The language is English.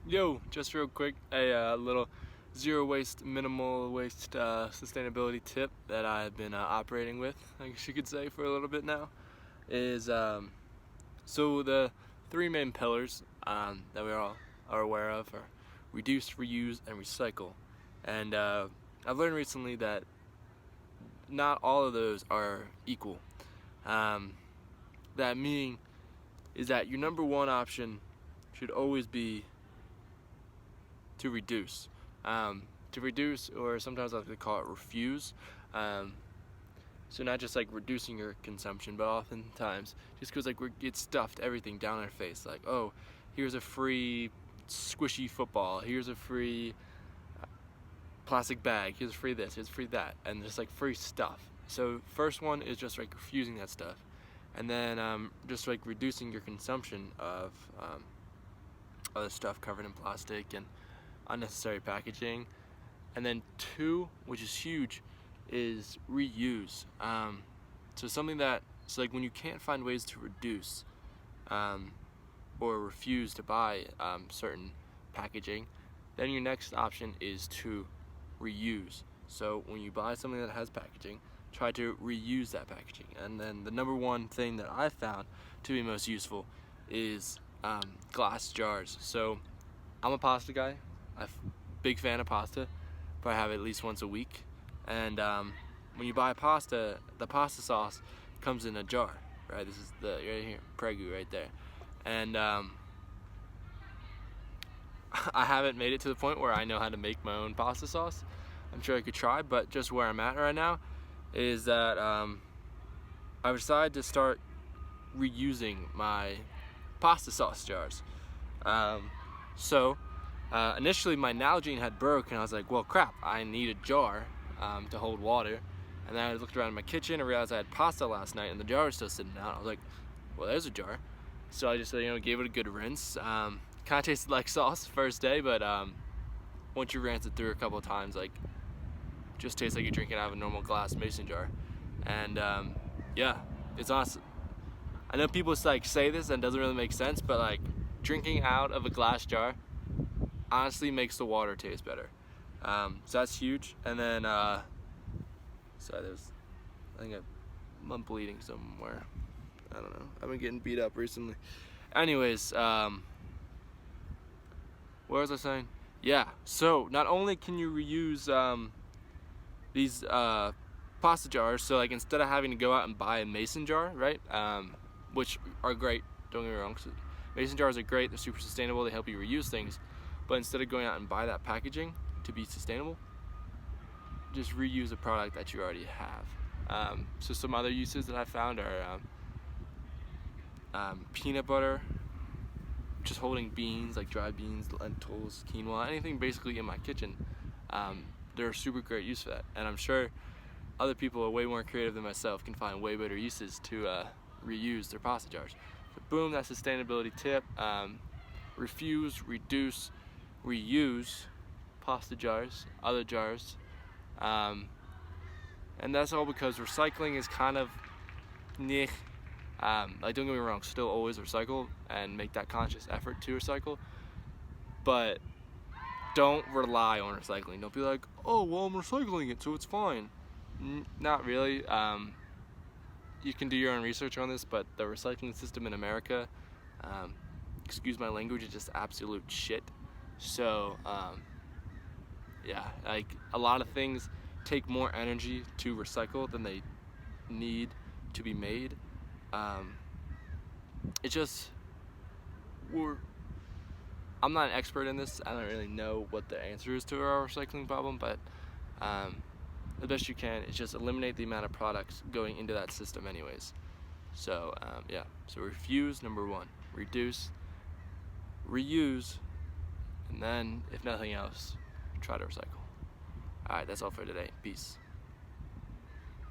Yo, just real quick, a little zero waste, minimal waste sustainability tip that I've been operating with, I guess you could say, for a little bit now is so the three main pillars that we all are aware of are reduce, reuse, and recycle. And I've learned recently that not all of those are equal. Um, that meaning is that your number one option should always be to reduce. To reduce, or sometimes I like to call it refuse. So not just like reducing your consumption, but oftentimes just because like we get stuffed everything down our face. Like, oh, here's a free squishy football. Here's a free plastic bag. Here's a free this. Here's free that, and just like free stuff. So first one is just like refusing that stuff, and then just like reducing your consumption of other stuff covered in plastic and unnecessary packaging. And then two, which is huge, is reuse. So something that, so like when you can't find ways to reduce or refuse to buy certain packaging, then your next option is to reuse. So when you buy something that has packaging, try to reuse that packaging. And then the number one thing that I found to be most useful is glass jars. So I'm a pasta guy. I'm a big fan of pasta. Probably have it at least once a week. And when you buy pasta, the pasta sauce comes in a jar, right? This is the right here, Prego right there. And I haven't made it to the point where I know how to make my own pasta sauce. I'm sure I could try, but just where I'm at right now is that I decided to start reusing my pasta sauce jars. So initially my Nalgene had broke, and I was like, well crap, I need a jar to hold water. And then I looked around in my kitchen and realized I had pasta last night and the jar was still sitting out. I was like, well, there's a jar. So I just gave it a good rinse. Kind of tasted like sauce first day, but once you rinse it through a couple of times, like, just tastes like you're drinking out of a normal glass mason jar. And yeah, it's awesome. I know people like say this and it doesn't really make sense, but like drinking out of a glass jar honestly makes the water taste better. So that's huge. And then sorry, I think I'm bleeding somewhere. I don't know. I've been getting beat up recently. Anyways, what was I saying? Yeah, so not only can you reuse these pasta jars, so like instead of having to go out and buy a mason jar, right, which are great, don't get me wrong, mason jars are great, they're super sustainable, they help you reuse things, but instead of going out and buy that packaging to be sustainable, just reuse a product that you already have. So some other uses that I found are peanut butter, just holding beans, like dried beans, lentils, quinoa, anything basically in my kitchen. They're a super great use for that, and I'm sure other people are way more creative than myself can find way better uses to reuse their pasta jars. So boom, that's sustainability tip. Refuse, reduce, reuse pasta jars, other jars, and that's all because recycling is kind of like, don't get me wrong, still always recycle and make that conscious effort to recycle, but don't rely on recycling. Don't be like, oh well, I'm recycling it so it's fine. Not really. You can do your own research on this, but the recycling system in America, excuse my language, is just absolute shit. So yeah, like a lot of things take more energy to recycle than they need to be made. It's just, I'm not an expert in this. I don't really know what the answer is to our recycling problem, but the best you can is just eliminate the amount of products going into that system anyways. So yeah, so refuse, number one, reduce, reuse, and then if nothing else, try to recycle. Alright, that's all for today. Peace.